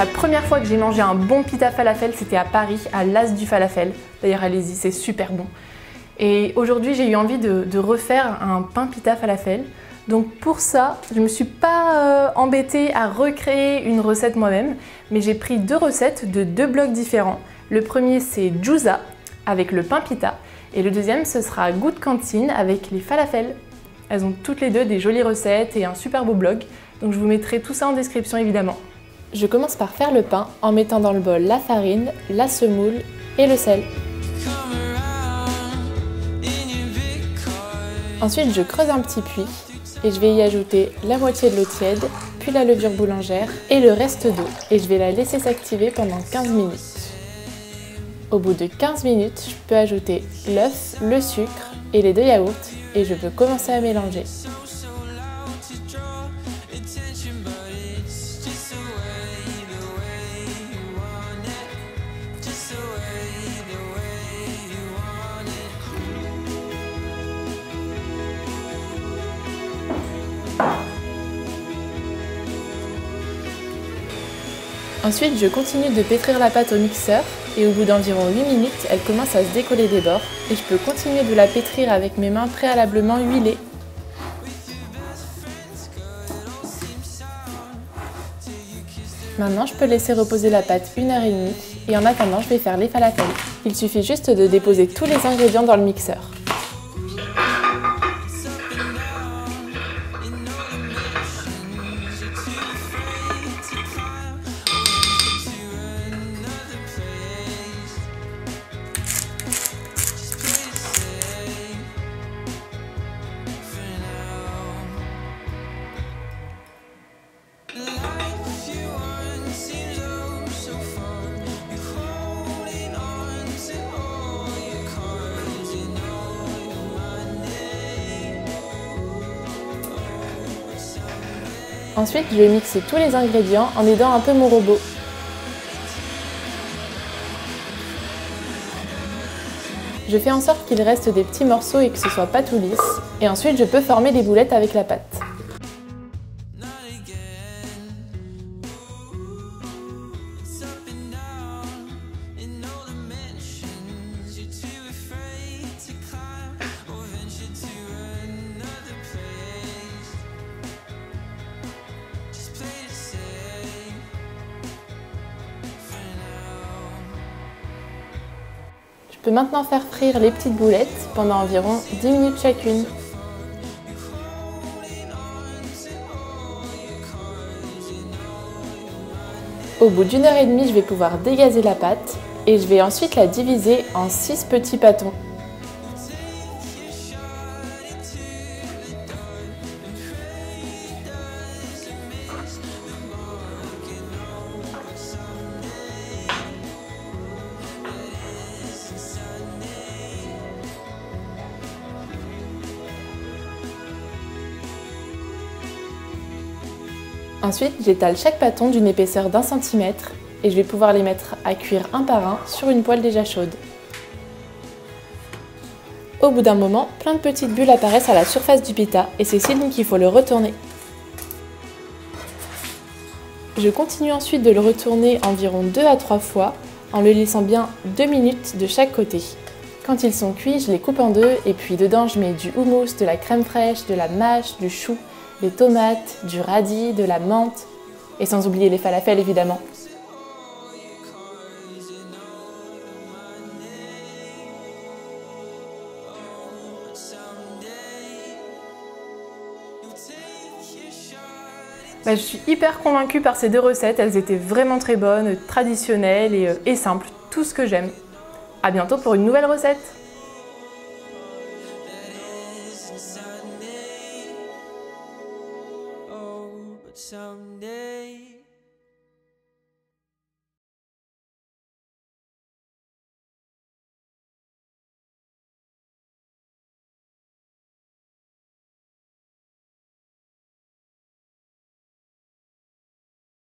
La première fois que j'ai mangé un bon pita falafel, c'était à Paris, à l'As du falafel. D'ailleurs, allez-y, c'est super bon. Et aujourd'hui, j'ai eu envie de refaire un pain pita falafel. Donc pour ça, je ne me suis pas embêtée à recréer une recette moi-même, mais j'ai pris 2 recettes de 2 blogs différents. Le premier, c'est Juza avec le pain pita, et le deuxième, ce sera Good Cantine avec les falafels. Elles ont toutes les deux des jolies recettes et un super beau blog, donc je vous mettrai tout ça en description évidemment. Je commence par faire le pain en mettant dans le bol la farine, la semoule et le sel. Ensuite, je creuse un petit puits et je vais y ajouter la moitié de l'eau tiède, puis la levure boulangère et le reste d'eau. Et je vais la laisser s'activer pendant 15 minutes. Au bout de 15 minutes, je peux ajouter l'œuf, le sucre et les 2 yaourts et je peux commencer à mélanger. Ensuite, je continue de pétrir la pâte au mixeur et au bout d'environ 8 minutes, elle commence à se décoller des bords et je peux continuer de la pétrir avec mes mains préalablement huilées. Maintenant, je peux laisser reposer la pâte 1h30 et en attendant, je vais faire les falafels. Il suffit juste de déposer tous les ingrédients dans le mixeur. Ensuite, je vais mixer tous les ingrédients en aidant un peu mon robot. Je fais en sorte qu'il reste des petits morceaux et que ce soit pas tout lisse. Et ensuite, je peux former des boulettes avec la pâte. Je peux maintenant faire frire les petites boulettes pendant environ 10 minutes chacune. Au bout d'1h30, je vais pouvoir dégazer la pâte et je vais ensuite la diviser en 6 petits pâtons. Ensuite, j'étale chaque pâton d'une épaisseur d'1 cm et je vais pouvoir les mettre à cuire un par un sur une poêle déjà chaude. Au bout d'un moment, plein de petites bulles apparaissent à la surface du pita et c'est signe qu'il faut le retourner. Je continue ensuite de le retourner environ 2 à 3 fois en le laissant bien 2 minutes de chaque côté. Quand ils sont cuits, je les coupe en 2 et puis dedans je mets du houmous, de la crème fraîche, de la mâche, du chou, des tomates, du radis, de la menthe et sans oublier les falafels évidemment. Je suis hyper convaincue par ces 2 recettes, elles étaient vraiment très bonnes, traditionnelles et simples, tout ce que j'aime. À bientôt pour une nouvelle recette.